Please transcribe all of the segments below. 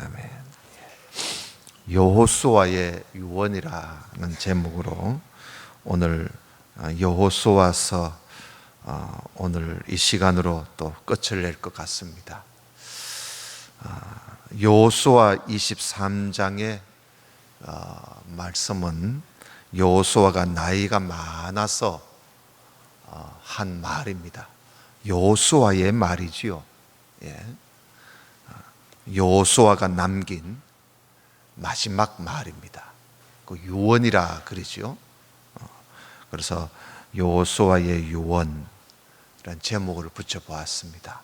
아멘. 여호수아의 유언이라는 제목으로 오늘 여호수아서 오늘 이 시간으로 또 끝을 낼 것 같습니다. 여호수아 23장의 말씀은 여호수아가 나이가 많아서 한 말입니다. 여호수아의 말이지요. 여호수아가 남긴 마지막 말입니다. 그 유언이라 그러죠. 그래서 여호수아의 유언이라는 제목을 붙여보았습니다.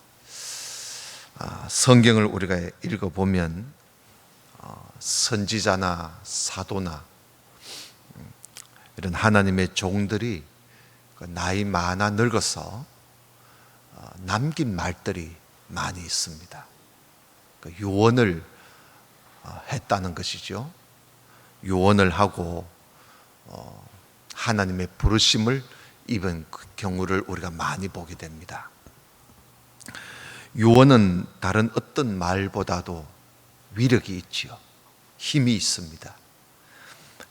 성경을 우리가 읽어보면 선지자나 사도나 이런 하나님의 종들이 나이 많아 늙어서 남긴 말들이 많이 있습니다. 그 유언을 했다는 것이죠. 유언을 하고 하나님의 부르심을 입은 그 경우를 우리가 많이 보게 됩니다. 유언은 다른 어떤 말보다도 위력이 있지요. 힘이 있습니다.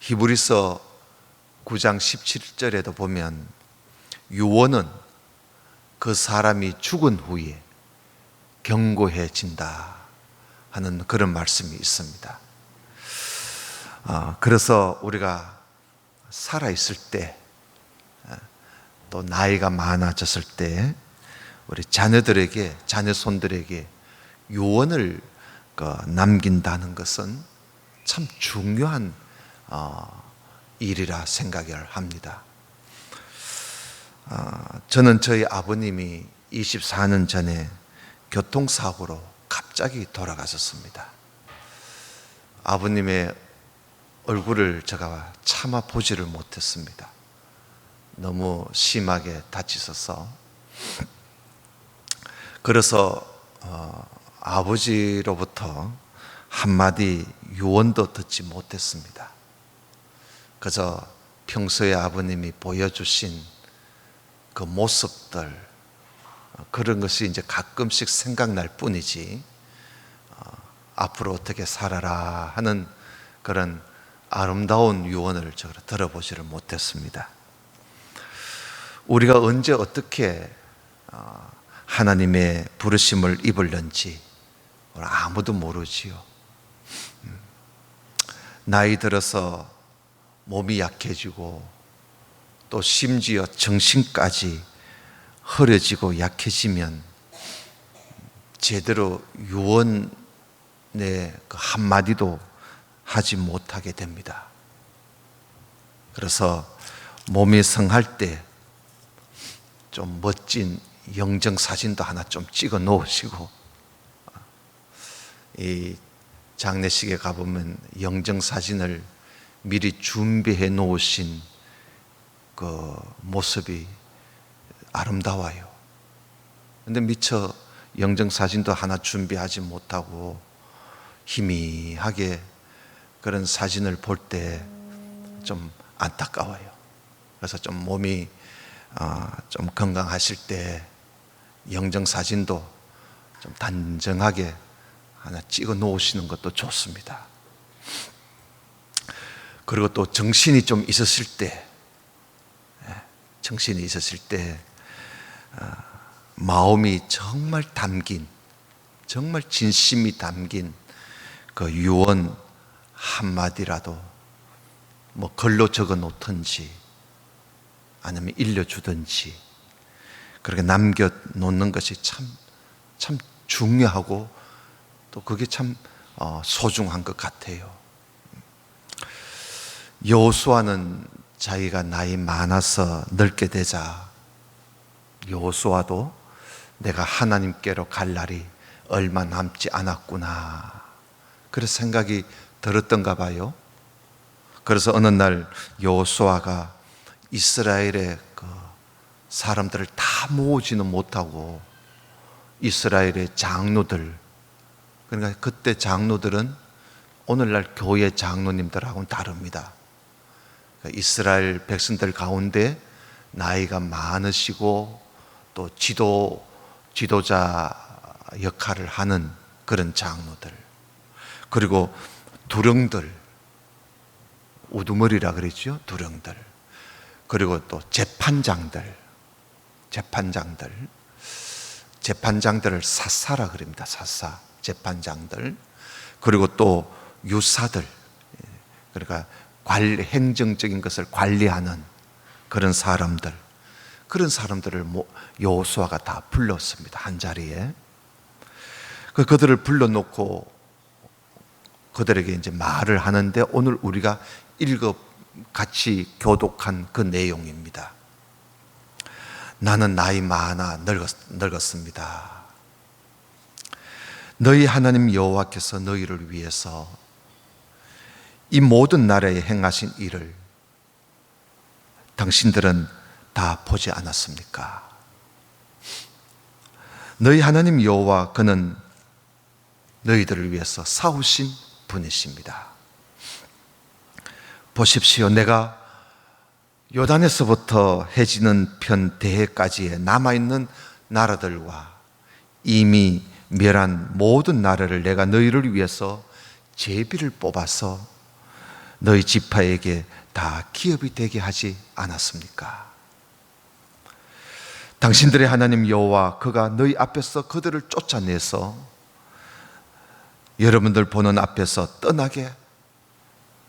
히브리서 9장 17절에도 보면 유언은 그 사람이 죽은 후에 견고해진다 하는 그런 말씀이 있습니다. 그래서 우리가 살아있을 때, 또 나이가 많아졌을 때 우리 자녀들에게, 자녀손들에게 유언을 남긴다는 것은 참 중요한 일이라 생각을 합니다. 저는 저희 아버님이 24년 전에 교통사고로 갑자기 돌아가셨습니다. 아버님의 얼굴을 제가 차마 보지를 못했습니다. 너무 심하게 다치셔서. 그래서 아버지로부터 한마디 유언도 듣지 못했습니다. 그저 평소에 아버님이 보여주신 그 모습들, 그런 것이 이제 가끔씩 생각날 뿐이지 앞으로 어떻게 살아라 하는 그런 아름다운 유언을 제가 들어보지를 못했습니다. 우리가 언제 어떻게 하나님의 부르심을 입을는지 아무도 모르지요. 나이 들어서 몸이 약해지고 또 심지어 정신까지 흐려지고 약해지면 제대로 유언의 그 한마디도 하지 못하게 됩니다. 그래서 몸이 성할 때 좀 멋진 영정사진도 하나 좀 찍어 놓으시고, 이 장례식에 가보면 영정사진을 미리 준비해 놓으신 그 모습이 아름다워요. 근데 미처 영정사진도 하나 준비하지 못하고 희미하게 그런 사진을 볼 때 좀 안타까워요. 그래서 좀 몸이 좀 건강하실 때 영정사진도 좀 단정하게 하나 찍어 놓으시는 것도 좋습니다. 그리고 또 정신이 좀 있으실 때, 정신이 있으실 때 마음이 정말 담긴, 정말 진심이 담긴 그 유언 한마디라도 뭐 글로 적어 놓든지 아니면 일려주든지 그렇게 남겨 놓는 것이 참 중요하고 또 그게 참 소중한 것 같아요. 여호수아는 자기가 나이 많아서 늙게 되자 여호수아도 내가 하나님께로 갈 날이 얼마 남지 않았구나, 그런 생각이 들었던가 봐요. 그래서 어느 날 여호수아가 이스라엘의 그 사람들을 다 모으지는 못하고 이스라엘의 장로들, 그러니까 그때 장로들은 오늘날 교회 장로님들하고는 다릅니다. 이스라엘 백성들 가운데 나이가 많으시고 또 지도자 역할을 하는 그런 장로들, 그리고 두령들, 우두머리라 그랬죠. 두령들. 그리고 또 재판장들을 사사라 그럽니다. 사사, 재판장들. 그리고 또 유사들, 그러니까 행정적인 것을 관리하는 그런 사람들, 그런 사람들을 여호수아가 다 불렀습니다. 한 자리에. 그들을 불러놓고 그들에게 이제 말을 하는데, 오늘 우리가 같이 교독한 그 내용입니다. 나는 나이 많아 늙었습니다. 너희 하나님 여호와께서 너희를 위해서 이 모든 나라에 행하신 일을 당신들은 다 보지 않았습니까? 너희 하나님 여호와, 그는 너희들을 위해서 싸우신 분이십니다. 보십시오. 내가 요단에서부터 해지는 편 대해까지의 남아있는 나라들과 이미 멸한 모든 나라를 내가 너희를 위해서 제비를 뽑아서 너희 지파에게 다 기업이 되게 하지 않았습니까? 당신들의 하나님 여호와, 그가 너희 앞에서 그들을 쫓아내서 여러분들 보는 앞에서 떠나게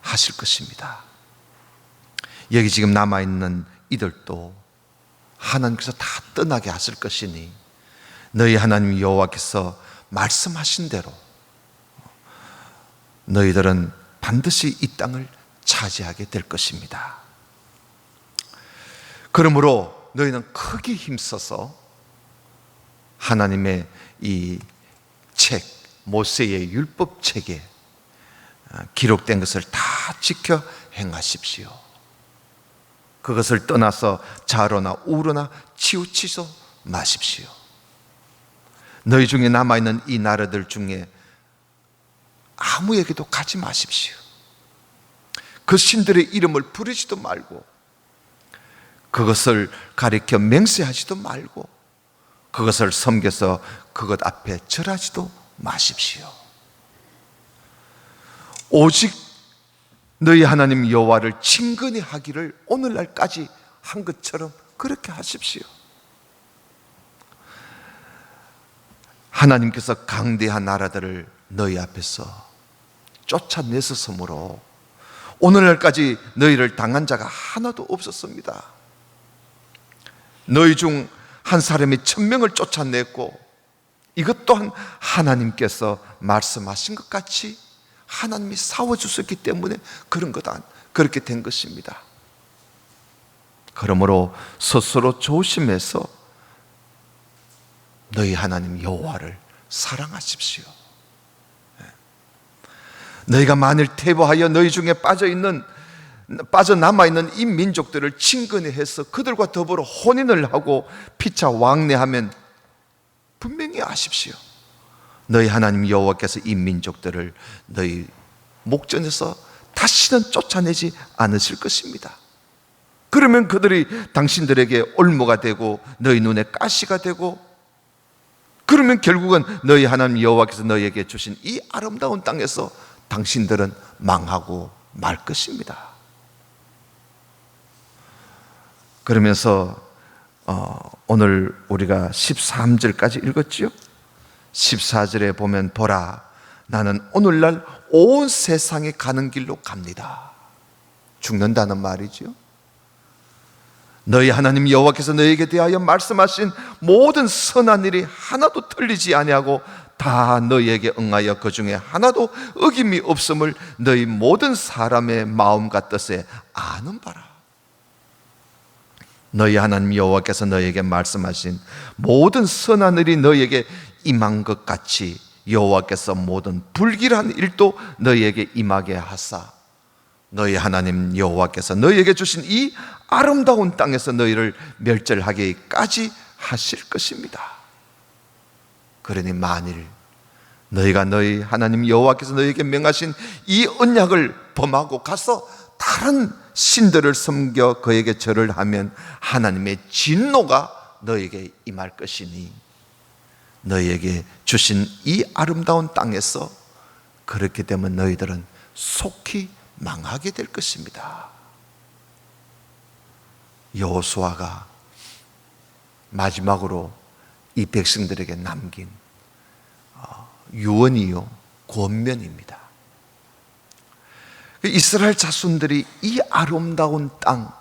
하실 것입니다. 여기 지금 남아있는 이들도 하나님께서 다 떠나게 하실 것이니 너희 하나님 여호와께서 말씀하신 대로 너희들은 반드시 이 땅을 차지하게 될 것입니다. 그러므로 너희는 크게 힘써서 하나님의 이 책, 모세의 율법책에 기록된 것을 다 지켜 행하십시오. 그것을 떠나서 좌로나 우로나 치우치지 마십시오. 너희 중에 남아있는 이 나라들 중에 아무에게도 가지 마십시오. 그 신들의 이름을 부르지도 말고, 그것을 가리켜 맹세하지도 말고, 그것을 섬겨서 그것 앞에 절하지도 마십시오. 오직 너희 하나님 여호와를 친근히 하기를 오늘날까지 한 것처럼 그렇게 하십시오. 하나님께서 강대한 나라들을 너희 앞에서 쫓아내셨으므로 오늘날까지 너희를 당한 자가 하나도 없었습니다. 너희 중 한 사람이 1000명을 쫓아냈고, 이것 또한 하나님께서 말씀하신 것 같이 하나님이 싸워주셨기 때문에 그렇게 된 것입니다. 그러므로 스스로 조심해서 너희 하나님 여호와를 사랑하십시오. 너희가 만일 퇴보하여 너희 중에 빠져남아있는 이 민족들을 친근히 해서 그들과 더불어 혼인을 하고 피차 왕래하면 분명히 아십시오. 너희 하나님 여호와께서 이 민족들을 너희 목전에서 다시는 쫓아내지 않으실 것입니다. 그러면 그들이 당신들에게 올무가 되고 너희 눈에 가시가 되고, 그러면 결국은 너희 하나님 여호와께서 너희에게 주신 이 아름다운 땅에서 당신들은 망하고 말 것입니다. 그러면서 오늘 우리가 13절까지 읽었지요. 14절에 보면, 보라, 나는 오늘날 온 세상에 가는 길로 갑니다. 죽는다는 말이지요. 너희 하나님 여호와께서 너희에게 대하여 말씀하신 모든 선한 일이 하나도 틀리지 아니하고 다 너희에게 응하여 그 중에 하나도 어김이 없음을 너희 모든 사람의 마음과 뜻에 아는 바라. 너희 하나님 여호와께서 너희에게 말씀하신 모든 선한 일이 너희에게 임한 것 같이 여호와께서 모든 불길한 일도 너희에게 임하게 하사 너희 하나님 여호와께서 너희에게 주신 이 아름다운 땅에서 너희를 멸절하기까지 하실 것입니다. 그러니 만일 너희가 너희 하나님 여호와께서 너희에게 명하신 이 언약을 범하고 가서 다른 신들을 섬겨 그에게 절을 하면 하나님의 진노가 너희에게 임할 것이니 너희에게 주신 이 아름다운 땅에서 그렇기 때문에 너희들은 속히 망하게 될 것입니다. 여호수아가 마지막으로 이 백성들에게 남긴 유언이요, 권면입니다. 이스라엘 자손들이 이 아름다운 땅,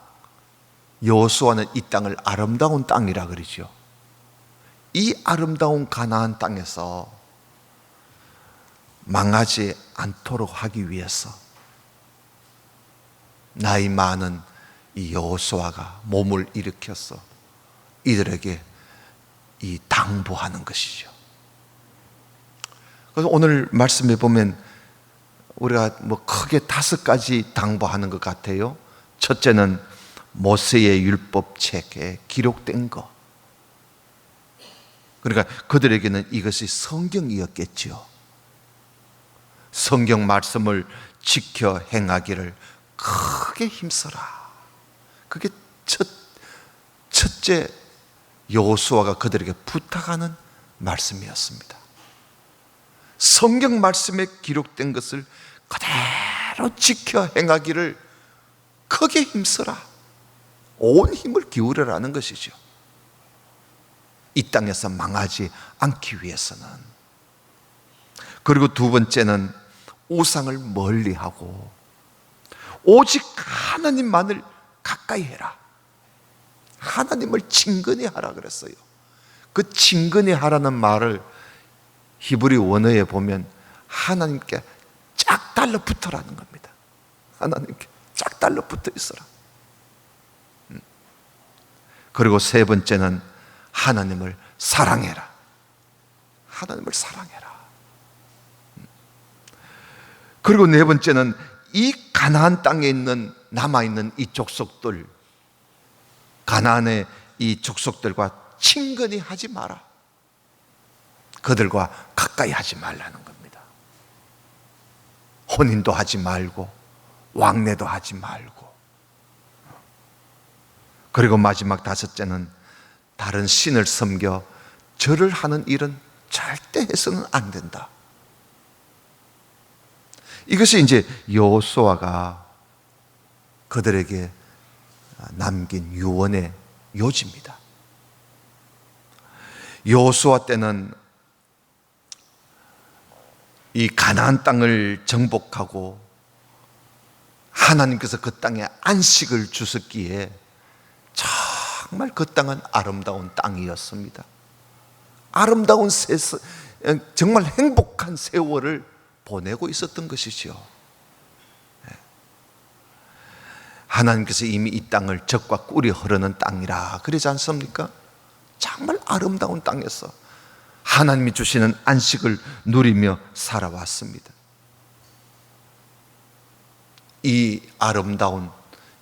여호수아는 이 땅을 아름다운 땅이라 그러죠. 이 아름다운 가나안 땅에서 망하지 않도록 하기 위해서 나이 많은 이 여호수아가 몸을 일으켜서 이들에게 이 당부하는 것이죠. 그래서 오늘 말씀에 보면 우리가 뭐 크게 5가지 당부하는 것 같아요. 첫째는 모세의 율법책에 기록된 것. 그러니까 그들에게는 이것이 성경이었겠지요. 성경 말씀을 지켜 행하기를 크게 힘써라. 그게 첫째 여호수아가 그들에게 부탁하는 말씀이었습니다. 성경 말씀에 기록된 것을 그대로 지켜 행하기를 크게 힘써라. 온 힘을 기울여라는 것이죠. 이 땅에서 망하지 않기 위해서는. 그리고 두 번째는 우상을 멀리하고 오직 하나님만을 가까이 해라. 하나님을 친근히 하라 그랬어요. 그 친근히 하라는 말을 히브리 원어에 보면 하나님께 짝 달라붙어라는 겁니다. 하나님께 짝 달라붙어 있어라. 그리고 세 번째는 하나님을 사랑해라. 하나님을 사랑해라. 그리고 네 번째는 이 가나안 땅에 있는 남아있는 이 족속들, 가나안의 이 족속들과 친근히 하지 마라. 그들과 가까이 하지 말라는 겁니다. 혼인도 하지 말고 왕래도 하지 말고. 그리고 마지막 5째는 다른 신을 섬겨 절을 하는 일은 절대 해서는 안 된다. 이것이 이제 여호수아가 그들에게 남긴 유언의 요지입니다. 여호수아 때는 이 가나안 땅을 정복하고 하나님께서 그 땅에 안식을 주셨기에 정말 그 땅은 아름다운 땅이었습니다. 아름다운 정말 행복한 세월을 보내고 있었던 것이죠. 하나님께서 이미 이 땅을 젖과 꿀이 흐르는 땅이라 그러지 않습니까? 정말 아름다운 땅에서 하나님이 주시는 안식을 누리며 살아왔습니다. 이 아름다운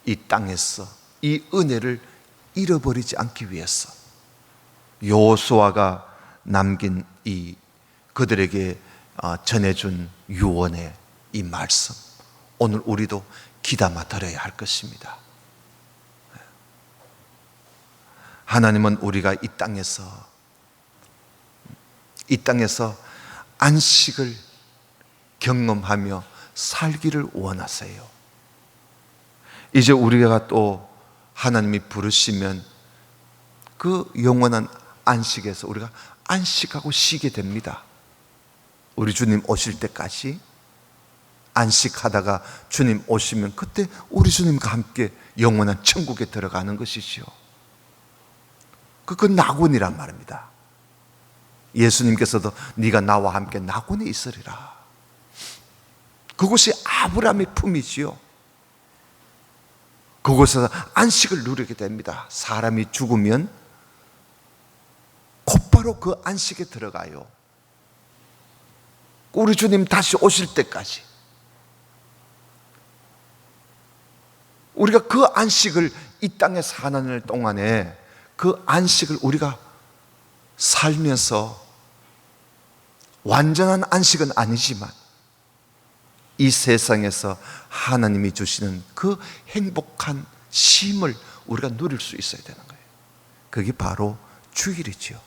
이 땅에서 이 은혜를 잃어버리지 않기 위해서 여호수아가 남긴 이 그들에게 전해준 유언의 이 말씀, 오늘 우리도 귀담아 들어야 할 것입니다. 하나님은 우리가 이 땅에서 안식을 경험하며 살기를 원하세요. 이제 우리가 또 하나님이 부르시면 그 영원한 안식에서 우리가 안식하고 쉬게 됩니다. 우리 주님 오실 때까지 안식하다가 주님 오시면 그때 우리 주님과 함께 영원한 천국에 들어가는 것이지요. 그건 낙원이란 말입니다. 예수님께서도 네가 나와 함께 낙원에 있으리라. 그곳이 아브라함의 품이지요. 그곳에서 안식을 누리게 됩니다. 사람이 죽으면 곧바로 그 안식에 들어가요. 우리 주님 다시 오실 때까지 우리가 그 안식을 이 땅에 사는 동안에 그 안식을 우리가 살면서 완전한 안식은 아니지만 이 세상에서 하나님이 주시는 그 행복한 쉼을 우리가 누릴 수 있어야 되는 거예요. 그게 바로 주일이죠.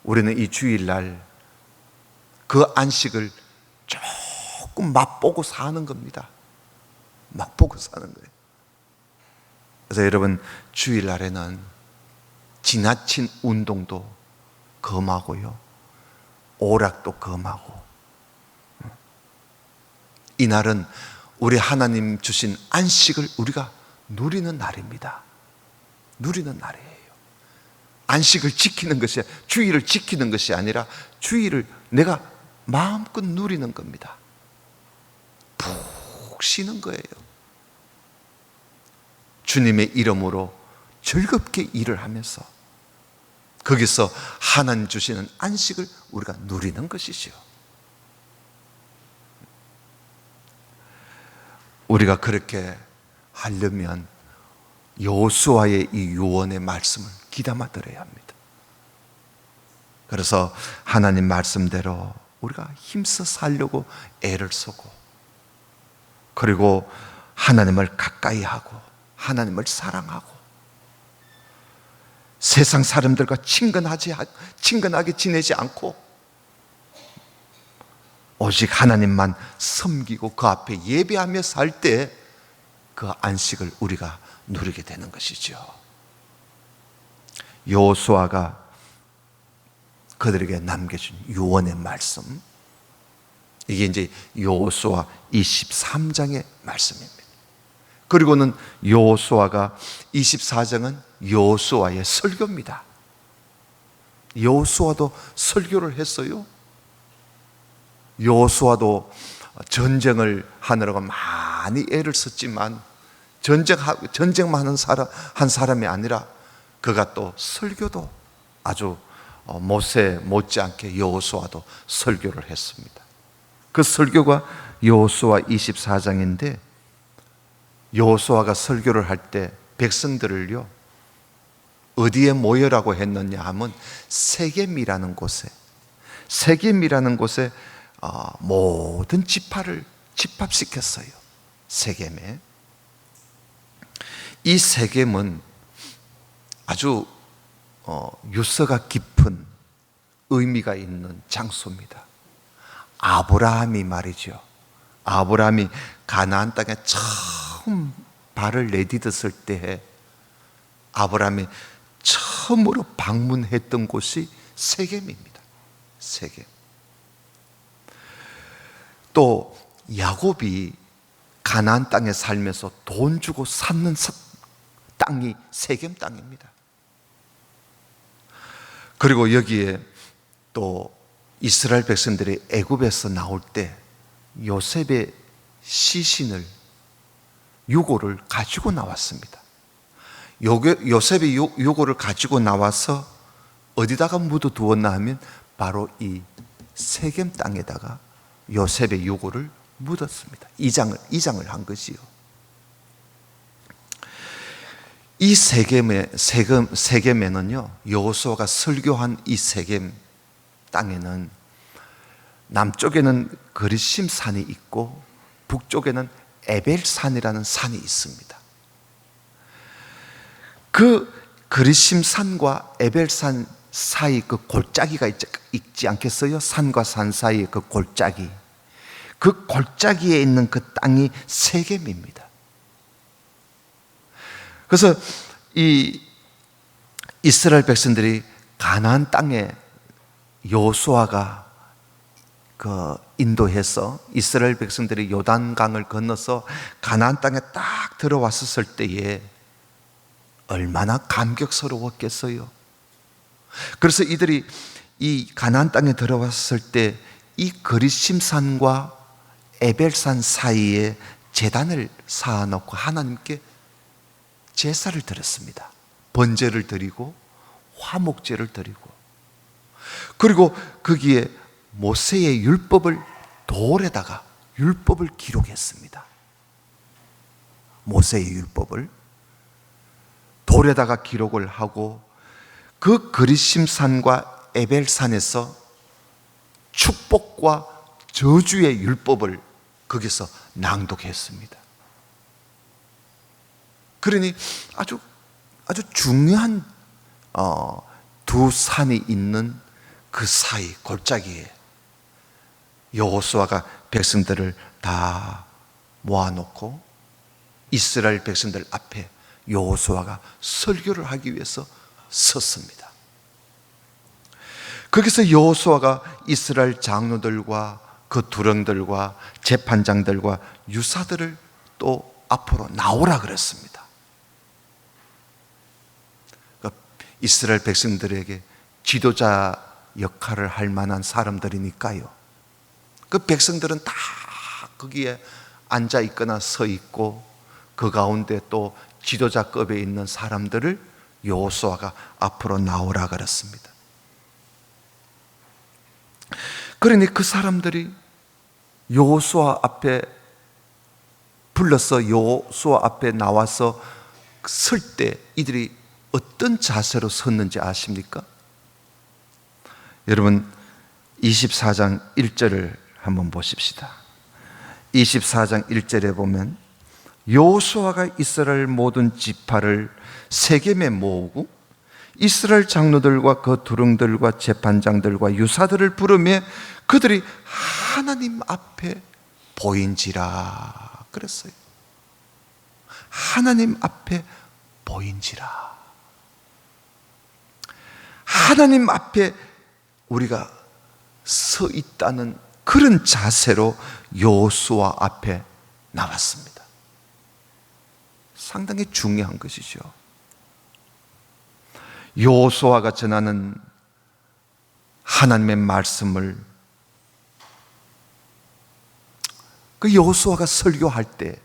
우리는 이 주일날 그 안식을 자꾸 맛보고 사는 겁니다. 맛보고 사는 거예요. 그래서 여러분, 주일날에는 지나친 운동도 금하고요, 오락도 금하고, 이날은 우리 하나님 주신 안식을 우리가 누리는 날입니다. 누리는 날이에요. 안식을 지키는 것이, 주일을 지키는 것이 아니라 주일을 내가 마음껏 누리는 겁니다. 푹 쉬는 거예요. 주님의 이름으로 즐겁게 일을 하면서 거기서 하나님 주시는 안식을 우리가 누리는 것이지요. 우리가 그렇게 하려면 여호수아의 이 유언의 말씀을 귀담아 들어야 합니다. 그래서 하나님 말씀대로 우리가 힘써 살려고 애를 쓰고, 그리고 하나님을 가까이 하고 하나님을 사랑하고 세상 사람들과 친근하게 지내지 않고 오직 하나님만 섬기고 그 앞에 예배하며 살 때 그 안식을 우리가 누리게 되는 것이죠. 여호수아가 그들에게 남겨준 유언의 말씀, 이게 이제 여호수아 23장의 말씀입니다. 그리고는 여호수아가 24장은 여호수아의 설교입니다. 여호수아도 설교를 했어요. 여호수아도 전쟁을 하느라고 많이 애를 썼지만 전쟁만 한 사람이 아니라 그가 또 설교도 아주 모세 못지않게 여호수아도 설교를 했습니다. 그 설교가 여호수아 24장인데, 여호수아가 설교를 할 때 백성들을요, 어디에 모여라고 했느냐 하면 세겜이라는 곳에 모든 지파를 집합시켰어요. 세겜에. 이 세겜은 아주 유서가 깊은 의미가 있는 장소입니다. 아브라함이 말이죠, 아브라함이 가나안 땅에 처음 발을 내디뎠을 때 아브라함이 처음으로 방문했던 곳이 세겜입니다. 세겜. 또 야곱이 가나안 땅에 살면서 돈 주고 샀는 땅이 세겜 땅입니다. 그리고 여기에 또 이스라엘 백성들이 애굽에서 나올 때 요셉의 시신을, 유고를 가지고 나왔습니다. 요셉의 유고를 가지고 나와서 어디다가 묻어두었나 하면 바로 이 세겜 땅에다가 요셉의 유고를 묻었습니다. 이장을 한 것이요. 이 세겜에는요, 여호수아가 설교한 이 세겜 땅에는 남쪽에는 그리심 산이 있고 북쪽에는 에벨산이라는 산이 있습니다. 그 그리심 산과 에벨산 사이 그 골짜기가 있지 않겠어요? 산과 산 사이 그 골짜기, 그 골짜기에 있는 그 땅이 세겜입니다. 그래서 이 이스라엘 백성들이 가나안 땅에 여호수아가 인도해서 이스라엘 백성들이 요단강을 건너서 가나안 땅에 딱 들어왔었을 때에 얼마나 감격스러웠겠어요. 그래서 이들이 이 가나안 땅에 들어왔을 때 이 그리심산과 에벨산 사이에 제단을 쌓아놓고 하나님께 제사를 드렸습니다. 번제를 드리고 화목제를 드리고, 그리고 거기에 모세의 율법을 돌에다가 율법을 기록했습니다. 모세의 율법을 돌에다가 기록을 하고 그 그리심산과 에벨산에서 축복과 저주의 율법을 거기서 낭독했습니다. 그러니 아주 중요한 두 산이 있는 그 사이 골짜기에 여호수아가 백성들을 다 모아놓고 이스라엘 백성들 앞에 여호수아가 설교를 하기 위해서 섰습니다. 거기서 여호수아가 이스라엘 장로들과 그 두령들과 재판장들과 유사들을 또 앞으로 나오라 그랬습니다. 그러니까 이스라엘 백성들에게 지도자 역할을 할 만한 사람들이니까요. 그 백성들은 다 거기에 앉아 있거나 서 있고 그 가운데 또 지도자급에 있는 사람들을 여호수아가 앞으로 나오라 그랬습니다. 그러니 그 사람들이 여호수아 앞에 불러서 여호수아 앞에 나와서 설 때 이들이 어떤 자세로 섰는지 아십니까? 여러분 24장 1절을 한번 보십시다. 24장 1절에 보면 여호수아가 이스라엘 모든 지파를 세겜에 모으고 이스라엘 장로들과 그 두령들과 재판장들과 유사들을 부르며 그들이 하나님 앞에 보인지라 그랬어요. 하나님 앞에 보인지라. 하나님 앞에 우리가 서 있다는 그런 자세로 여호수아 앞에 나왔습니다. 상당히 중요한 것이죠. 여호수아가 전하는 하나님의 말씀을 그 여호수아가 설교할 때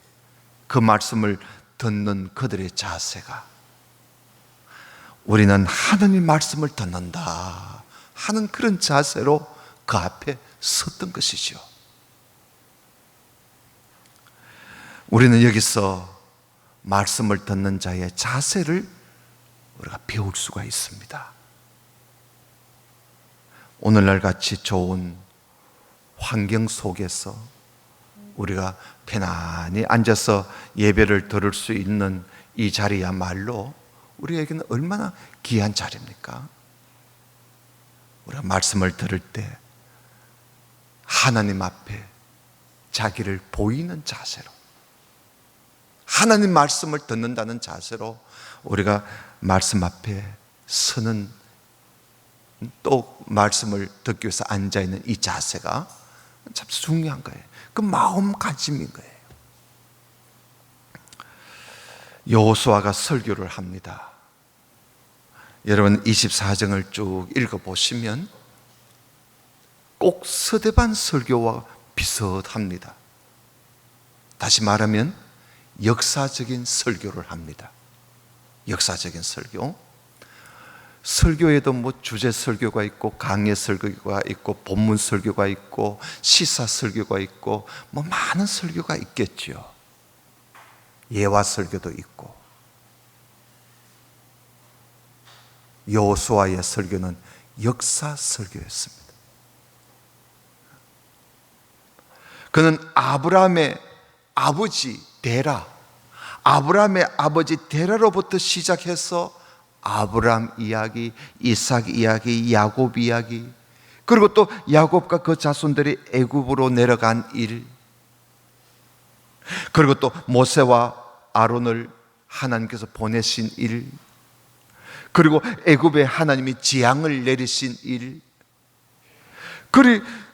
그 말씀을 듣는 그들의 자세가 우리는 하나님 말씀을 듣는다 하는 그런 자세로 그 앞에 섰던 것이죠. 우리는 여기서 말씀을 듣는 자의 자세를 우리가 배울 수가 있습니다. 오늘날 같이 좋은 환경 속에서 우리가 편안히 앉아서 예배를 들을 수 있는 이 자리야말로 우리에게는 얼마나 귀한 자리입니까? 우리가 말씀을 들을 때 하나님 앞에 자기를 보이는 자세로, 하나님 말씀을 듣는다는 자세로 우리가 말씀 앞에 서는, 또 말씀을 듣기 위해서 앉아있는 이 자세가 참 중요한 거예요. 그 마음가짐인 거예요. 여호수아가 설교를 합니다. 여러분 24장을 쭉 읽어보시면 꼭 서대반 설교와 비슷합니다. 다시 말하면 역사적인 설교를 합니다. 역사적인 설교. 설교에도 뭐 주제 설교가 있고 강해 설교가 있고 본문 설교가 있고 시사 설교가 있고 뭐 많은 설교가 있겠죠. 예화 설교도 있고. 여호수아의 설교는 역사 설교였습니다. 그는 아브라함의 아버지 데라, 아브라함의 아버지 데라로부터 시작해서 아브라함 이야기, 이삭 이야기, 야곱 이야기, 그리고 또 야곱과 그 자손들이 애굽으로 내려간 일, 그리고 또 모세와 아론을 하나님께서 보내신 일, 그리고 애굽에 하나님이 재앙을 내리신 일,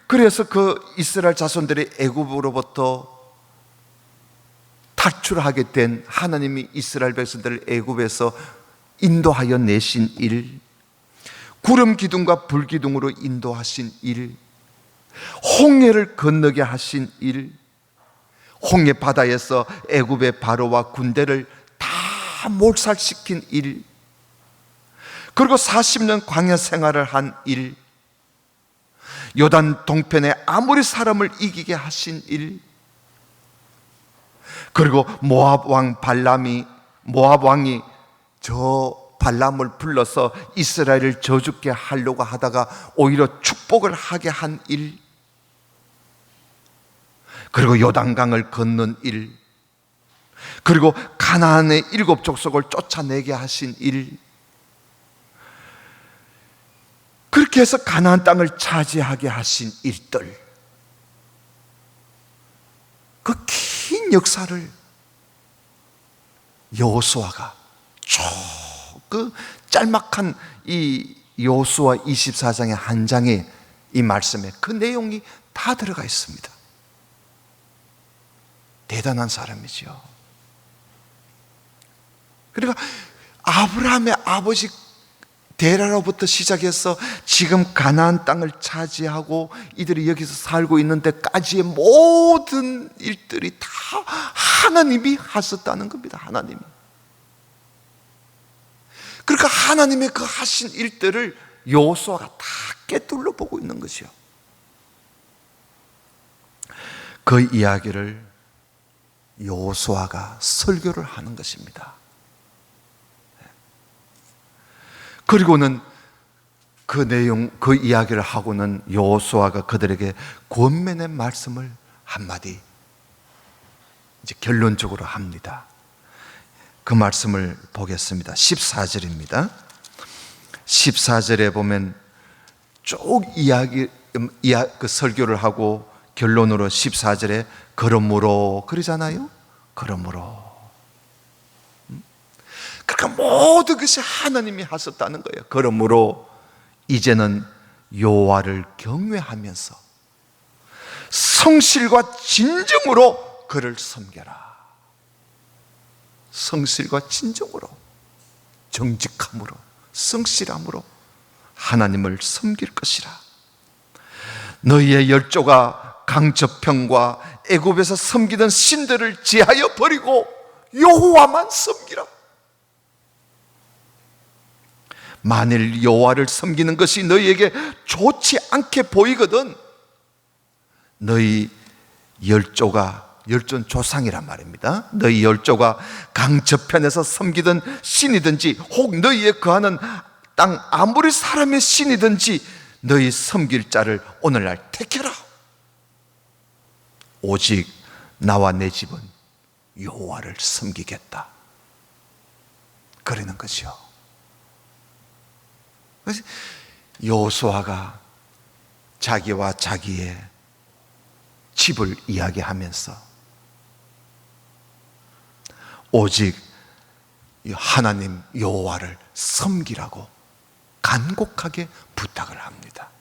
그래서 그 이스라엘 자손들이 애굽으로부터 탈출하게 된 하나님이 이스라엘 백성들을 애굽에서 인도하여 내신 일, 구름 기둥과 불 기둥으로 인도하신 일, 홍해를 건너게 하신 일, 홍해 바다에서 애굽의 바로와 군대를 다 몰살시킨 일, 그리고 40년 광야 생활을 한 일, 요단 동편에 아무리 사람을 이기게 하신 일, 그리고 모압 왕이 저 발람을 불러서 이스라엘을 저주게 하려고 하다가 오히려 축복을 하게 한 일, 그리고 요단강을 건넌 일, 그리고 가나안의 7 족속을 쫓아내게 하신 일, 그렇게 해서 가나안 땅을 차지하게 하신 일들, 역사를 여호수아가 그 짤막한 이 여호수아 24장의 한 장에 이 말씀에 그 내용이 다 들어가 있습니다. 대단한 사람이죠. 그러니까 아브라함의 아버지 데라로부터 시작해서 지금 가나안 땅을 차지하고 이들이 여기서 살고 있는 데까지의 모든 일들이 다 하나님이 하셨다는 겁니다. 하나님이. 그러니까 하나님의 그 하신 일들을 여호수아가 다 꿰뚫러 보고 있는 것이요. 그 이야기를 여호수아가 설교를 하는 것입니다. 그리고는 그 내용, 그 이야기를 하고는 여호수아가 그들에게 권면의 말씀을 한마디 이제 결론적으로 합니다. 그 말씀을 보겠습니다. 14절입니다. 14절에 보면 쭉 그 설교를 하고 결론으로 14절에 그러므로 그러잖아요. 그러므로. 그러니까 모든 것이 하나님이 하셨다는 거예요. 그러므로 이제는 여호와를 경외하면서 성실과 진정으로 그를 섬겨라. 성실과 진정으로, 정직함으로, 성실함으로 하나님을 섬길 것이라. 너희의 열조가 강저평과 애굽에서 섬기던 신들을 제하여 버리고 여호와만 섬기라. 만일 여호와를 섬기는 것이 너희에게 좋지 않게 보이거든 너희 열조는 조상이란 말입니다. 너희 열조가 강저편에서 섬기던 신이든지 혹 너희에 거하는 땅 아무리 사람의 신이든지 너희 섬길 자를 오늘날 택해라. 오직 나와 내 집은 여호와를 섬기겠다. 그러는 것이요. 그래서 여호수아가 자기와 자기의 집을 이야기하면서 오직 하나님 여호와를 섬기라고 간곡하게 부탁을 합니다.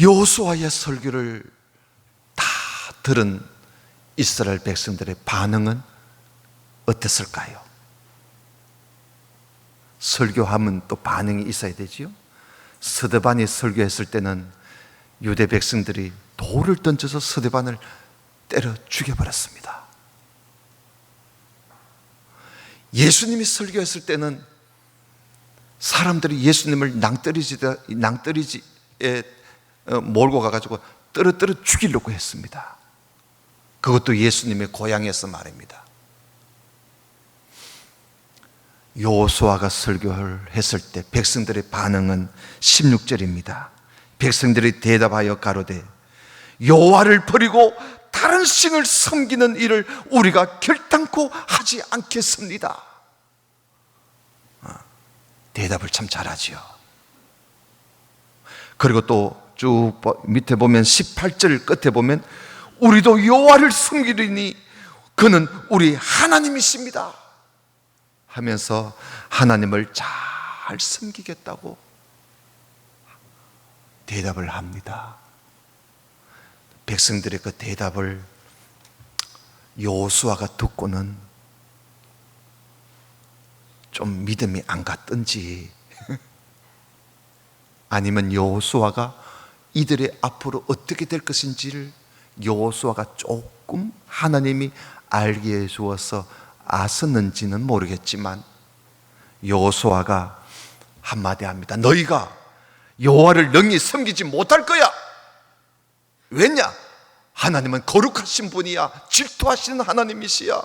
여호수아의 설교를 다 들은 이스라엘 백성들의 반응은 어땠을까요? 설교하면 또 반응이 있어야 되지요. 스데반이 설교했을 때는 유대 백성들이 돌을 던져서 스데반을 때려 죽여버렸습니다. 예수님이 설교했을 때는 사람들이 예수님을 낭떠러지에 몰고 가가지고 떨어뜨려 죽이려고 했습니다. 그것도 예수님의 고향에서 말입니다. 여호수아가 설교를 했을 때 백성들의 반응은 16절입니다. 백성들이 대답하여 가로되 여호와를 버리고 다른 신을 섬기는 일을 우리가 결단코 하지 않겠습니다. 대답을 참 잘하지요. 그리고 또 쭉 밑에 보면 18절 끝에 보면 우리도 여호와를 섬기리니 그는 우리 하나님이십니다 하면서 하나님을 잘 섬기겠다고 대답을 합니다. 백성들의 그 대답을 여호수아가 듣고는 좀 믿음이 안 갔든지 아니면 여호수아가 이들의 앞으로 어떻게 될 것인지를 여호수아가 조금 하나님이 알게 해주어서 아셨는지는 모르겠지만 여호수아가 한마디 합니다. 너희가 여호와를 능히 섬기지 못할 거야. 왜냐? 하나님은 거룩하신 분이야. 질투하시는 하나님이시야.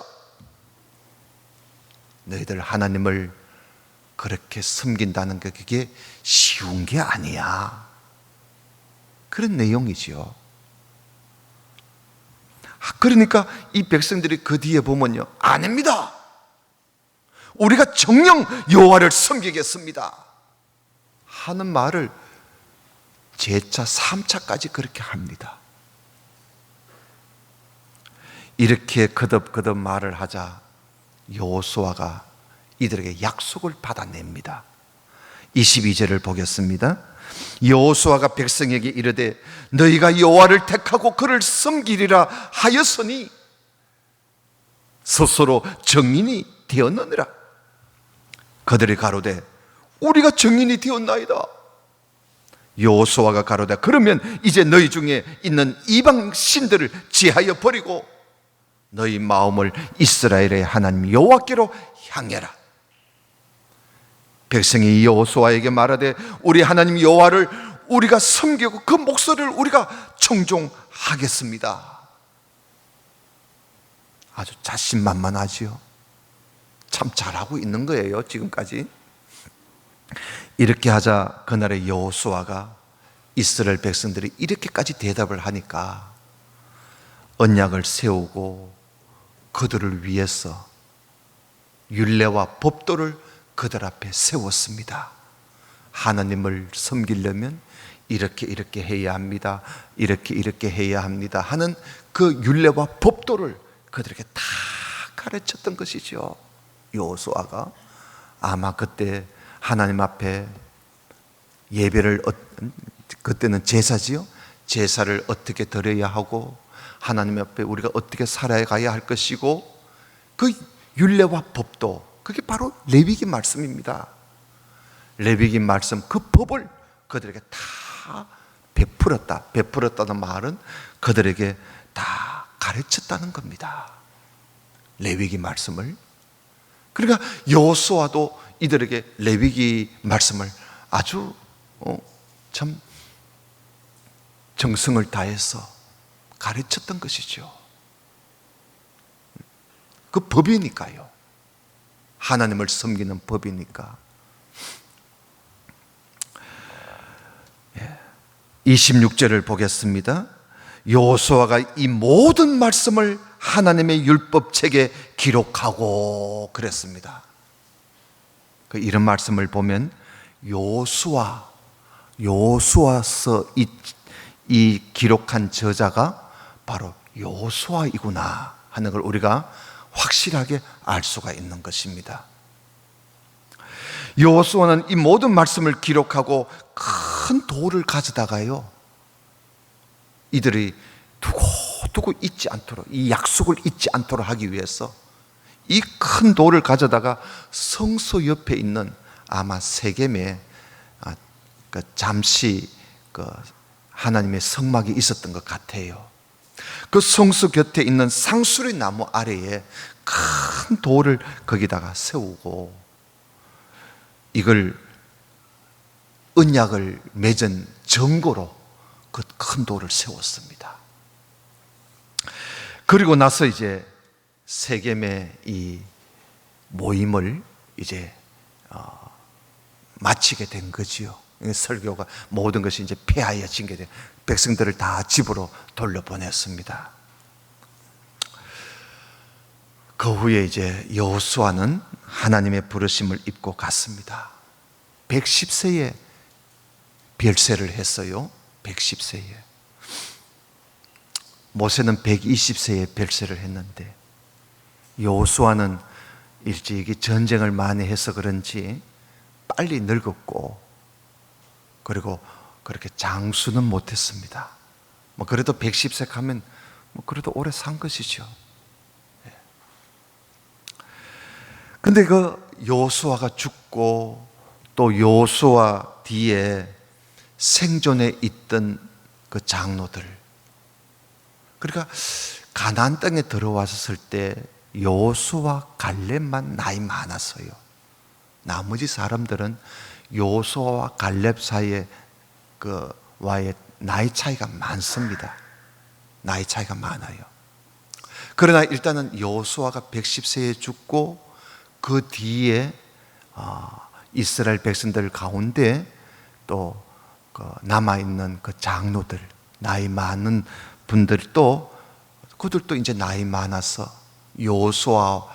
너희들 하나님을 그렇게 섬긴다는 게 그게 쉬운 게 아니야. 그런 내용이지요. 그러니까 이 백성들이 그 뒤에 보면요, 아닙니다. 우리가 정녕 여호와를 섬기겠습니다 하는 말을 제차 3차까지 그렇게 합니다. 이렇게 거듭거듭 말을 하자 여호수아가 이들에게 약속을 받아냅니다. 22절을 보겠습니다. 여호수아가 백성에게 이르되 너희가 여호와를 택하고 그를 섬기리라 하였으니 스스로 증인이 되었느니라. 그들이 가로되 우리가 증인이 되었나이다. 여호수아가 가로되 그러면 이제 너희 중에 있는 이방 신들을 제하여 버리고 너희 마음을 이스라엘의 하나님 여호와께로 향해라. 백성이 여호수아에게 말하되 우리 하나님 여호와를 우리가 섬기고 그 목소리를 우리가 청종하겠습니다. 아주 자신만만하지요. 참 잘하고 있는 거예요, 지금까지. 이렇게 하자 그날의 여호수아가 이스라엘 백성들이 이렇게까지 대답을 하니까 언약을 세우고 그들을 위해서 율례와 법도를 그들 앞에 세웠습니다. 하나님을 섬기려면 이렇게 해야 합니다. 이렇게 해야 합니다 하는 그 율례와 법도를 그들에게 다 가르쳤던 것이죠. 여호수아가 아마 그때 하나님 앞에 예배를, 그때는 제사지요. 제사를 어떻게 드려야 하고 하나님 앞에 우리가 어떻게 살아가야 할 것이고 그 율례와 법도, 그게 바로 레위기 말씀입니다. 레위기 말씀, 그 법을 그들에게 다 베풀었다. 베풀었다는 말은 그들에게 다 가르쳤다는 겁니다. 레위기 말씀을. 그러니까 여호수아도 이들에게 레위기 말씀을 아주 참 정성을 다해서 가르쳤던 것이죠. 그 법이니까요. 하나님을 섬기는 법이니까. 26절을 보겠습니다. 여호수아가 이 모든 말씀을 하나님의 율법책에 기록하고 그랬습니다. 그 이런 말씀을 보면 여호수아서 이 기록한 저자가 바로 여호수아이구나 하는 걸 우리가 확실하게 알 수가 있는 것입니다. 여호수아는 이 모든 말씀을 기록하고 큰 돌을 가져다가요, 이들이 두고 잊지 않도록, 이 약속을 잊지 않도록 하기 위해서 이 큰 돌을 가져다가 성소 옆에 있는 아마 세겜에 잠시 하나님의 성막이 있었던 것 같아요. 그 성소 곁에 있는 상수리 나무 아래에 큰 돌을 거기다가 세우고 이걸 언약을 맺은 증거로 그 큰 돌을 세웠습니다. 그리고 나서 이제 세겜의 이 모임을 이제 마치게 된 거지요. 설교가 모든 것이 이제 폐하여진 게 돼 백성들을 다 집으로 돌려보냈습니다. 그 후에 이제 여호수아는 하나님의 부르심을 입고 갔습니다. 110세에 별세를 했어요. 110세에. 모세는 120세에 별세를 했는데 여호수아는 일찍이 전쟁을 많이 해서 그런지 빨리 늙었고 그리고 그렇게 장수는 못했습니다. 그래도 110세 가면 그래도 오래 산 것이죠. 근데 그 여호수아가 죽고 또 여호수아 뒤에 생존해 있던 그 장로들, 그러니까 가나안 땅에 들어왔을 때 여호수아 갈렙만 나이 많았어요. 나머지 사람들은 여호수아와 갈렙 사이에 와의 나이 차이가 많습니다. 나이 차이가 많아요. 그러나 일단은 여호수아가 110세에 죽고 그 뒤에 이스라엘 백성들 가운데 또 남아있는 그 장로들, 나이 많은 분들도 그들도 이제 나이 많아서 여호수아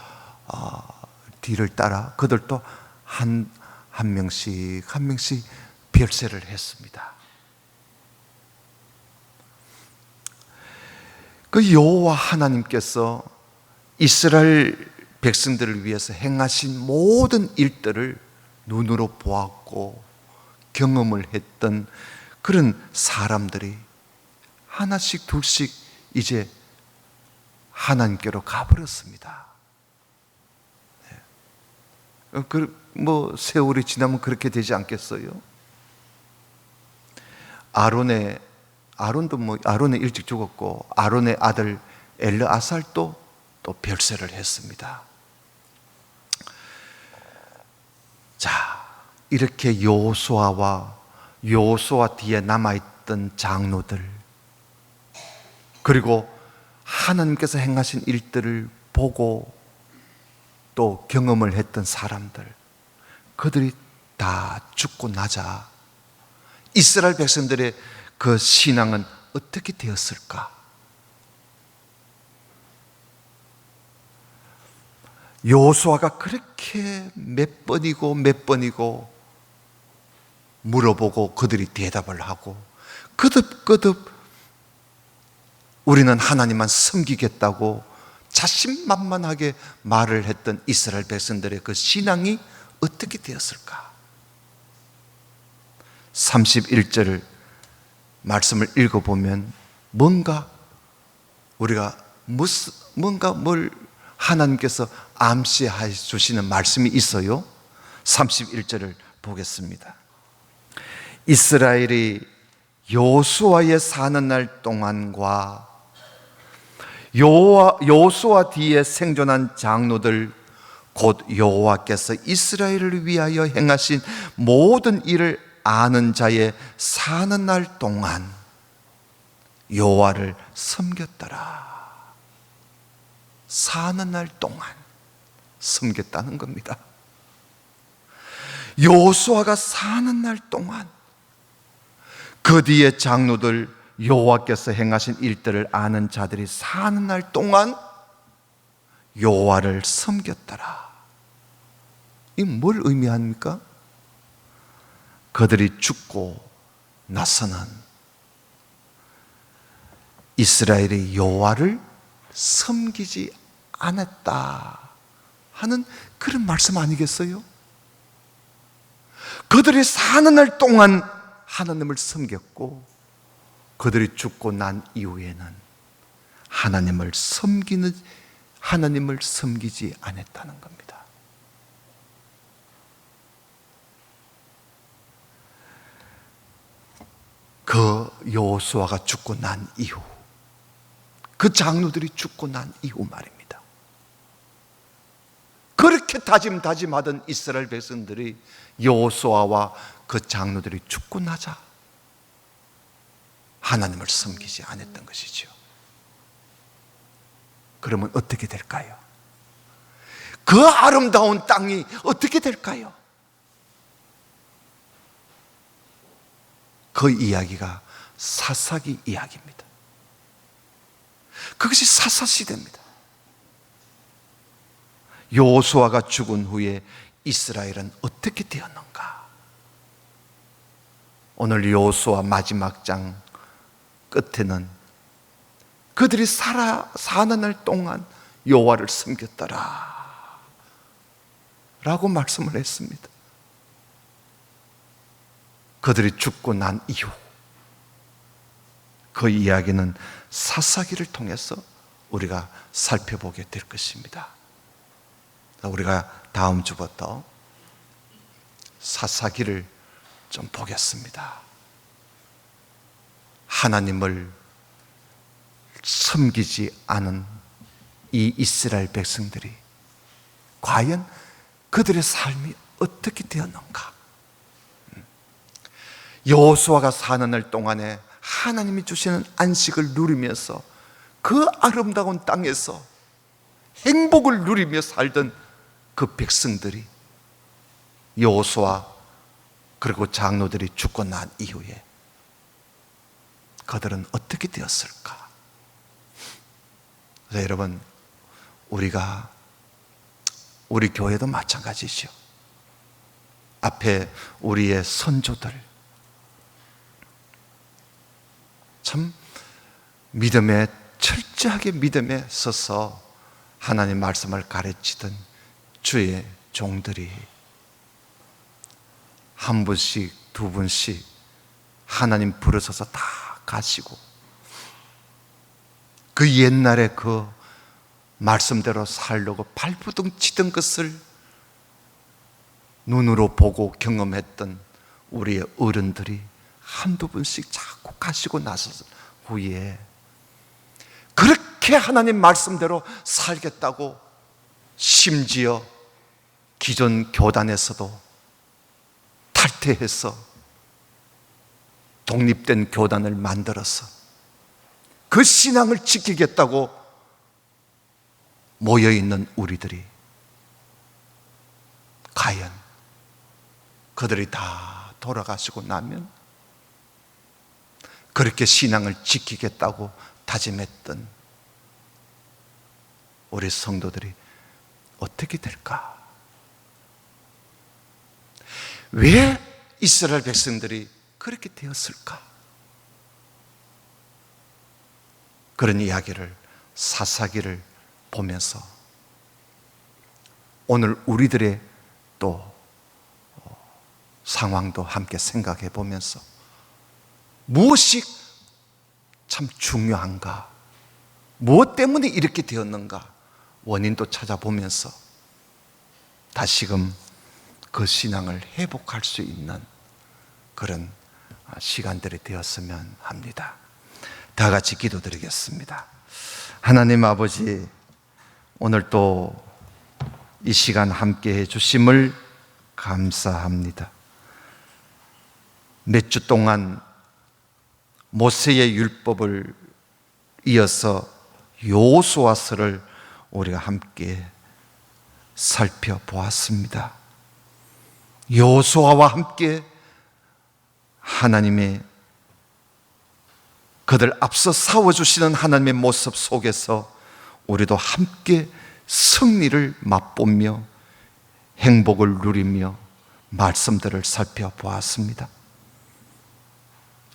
뒤를 따라 그들도 한 명씩 별세를 했습니다. 그 여호와 하나님께서 이스라엘 백성들을 위해서 행하신 모든 일들을 눈으로 보았고 경험을 했던 그런 사람들이 하나씩 둘씩 이제 하나님께로 가버렸습니다. 세월이 지나면 그렇게 되지 않겠어요? 아론이 일찍 죽었고, 아론의 아들 엘르아살도 또 별세를 했습니다. 자, 이렇게 여호수아와 뒤에 남아있던 장로들, 그리고 하나님께서 행하신 일들을 보고 또 경험을 했던 사람들, 그들이 다 죽고 나자 이스라엘 백성들의 그 신앙은 어떻게 되었을까? 여호수아가 그렇게 몇 번이고 물어보고 그들이 대답을 하고 거듭 우리는 하나님만 섬기겠다고 자신만만하게 말을 했던 이스라엘 백성들의 그 신앙이 어떻게 되었을까? 31절 말씀을 읽어보면 뭔가 뭘 하나님께서 암시해 주시는 말씀이 있어요. 31절을 보겠습니다. 이스라엘이 여호수아의 사는 날 동안과 여호수아 뒤에 생존한 장로들 곧 여호와께서 이스라엘을 위하여 행하신 모든 일을 아는 자의 사는 날 동안 여호와를 섬겼더라. 사는 날 동안 섬겼다는 겁니다. 여호수아가 사는 날 동안 그 뒤에 장로들 여호와께서 행하신 일들을 아는 자들이 사는 날 동안 여호와를 섬겼더라. 이 뭘 의미합니까? 그들이 죽고 나서는 이스라엘이 여호와를 섬기지 않았다 하는 그런 말씀 아니겠어요? 그들이 사는 날 동안 하나님을 섬겼고 그들이 죽고 난 이후에는 하나님을 섬기지 않았다는 겁니다. 그 여호수아가 죽고 난 이후, 그 장로들이 죽고 난 이후 말입니다. 그렇게 다짐하던 이스라엘 백성들이 여호수아와 그 장로들이 죽고 나자 하나님을 섬기지 않았던 것이죠. 그러면 어떻게 될까요? 그 아름다운 땅이 어떻게 될까요? 그 이야기가 사사기 이야기입니다. 그것이 사사시대입니다. 여호수아가 죽은 후에 이스라엘은 어떻게 되었는가? 오늘 여호수아 마지막 장 끝에는 그들이 사는 날 동안 여호와를 섬겼더라 라고 말씀을 했습니다. 그들이 죽고 난 이후 그 이야기는 사사기를 통해서 우리가 살펴보게 될 것입니다. 우리가 다음 주부터 사사기를 좀 보겠습니다. 하나님을 섬기지 않은 이 이스라엘 백성들이 과연 그들의 삶이 어떻게 되었는가? 여호수아가 사는 날 동안에 하나님이 주시는 안식을 누리면서 그 아름다운 땅에서 행복을 누리며 살던 그 백성들이 여호수아 그리고 장로들이 죽고 난 이후에 그들은 어떻게 되었을까? 그래서 여러분, 우리 교회도 마찬가지죠. 앞에 우리의 선조들 참 믿음의 철저하게 믿음에 서서 하나님 말씀을 가르치던 주의 종들이 한 분씩 두 분씩 하나님 부르셔서 다 가시고, 그 옛날에 그 말씀대로 살려고 발부둥 치던 것을 눈으로 보고 경험했던 우리의 어른들이 한두 분씩 자꾸 가시고 나서 후에 그렇게 하나님 말씀대로 살겠다고 심지어 기존 교단에서도 탈퇴해서 독립된 교단을 만들어서 그 신앙을 지키겠다고 모여있는 우리들이, 과연 그들이 다 돌아가시고 나면 그렇게 신앙을 지키겠다고 다짐했던 우리 성도들이 어떻게 될까? 왜 이스라엘 백성들이 그렇게 되었을까? 그런 이야기를, 사사기를 보면서 오늘 우리들의 또 상황도 함께 생각해 보면서 무엇이 참 중요한가, 무엇 때문에 이렇게 되었는가 원인도 찾아보면서 다시금 그 신앙을 회복할 수 있는 그런 시간들이 되었으면 합니다. 다 같이 기도드리겠습니다. 하나님 아버지, 오늘 또 이 시간 함께 해주심을 감사합니다. 몇 주 동안 모세의 율법을 이어서 여호수아서를 우리가 함께 살펴보았습니다. 여호수아와 함께 하나님의 그들 앞서 싸워주시는 하나님의 모습 속에서 우리도 함께 승리를 맛보며 행복을 누리며 말씀들을 살펴보았습니다.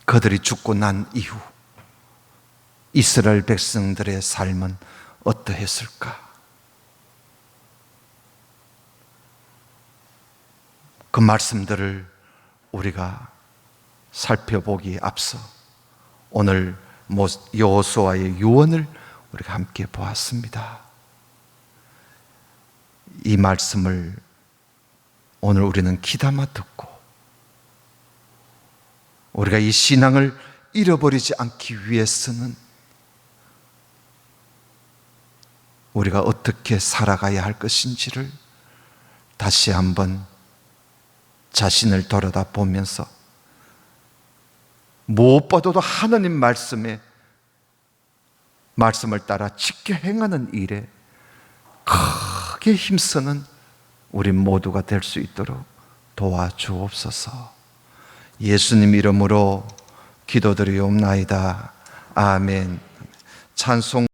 그들이 죽고 난 이후 이스라엘 백성들의 삶은 어떠했을까? 그 말씀들을 우리가 살펴보기에 앞서 오늘 여호수아의 유언을 우리가 함께 보았습니다. 이 말씀을 오늘 우리는 귀담아 듣고 우리가 이 신앙을 잃어버리지 않기 위해서는 우리가 어떻게 살아가야 할 것인지를 다시 한번 자신을 돌아다 보면서 무엇보다도 하나님 말씀을 따라 지켜 행하는 일에 크게 힘쓰는 우리 모두가 될 수 있도록 도와주옵소서. 예수님 이름으로 기도드리옵나이다. 아멘. 찬송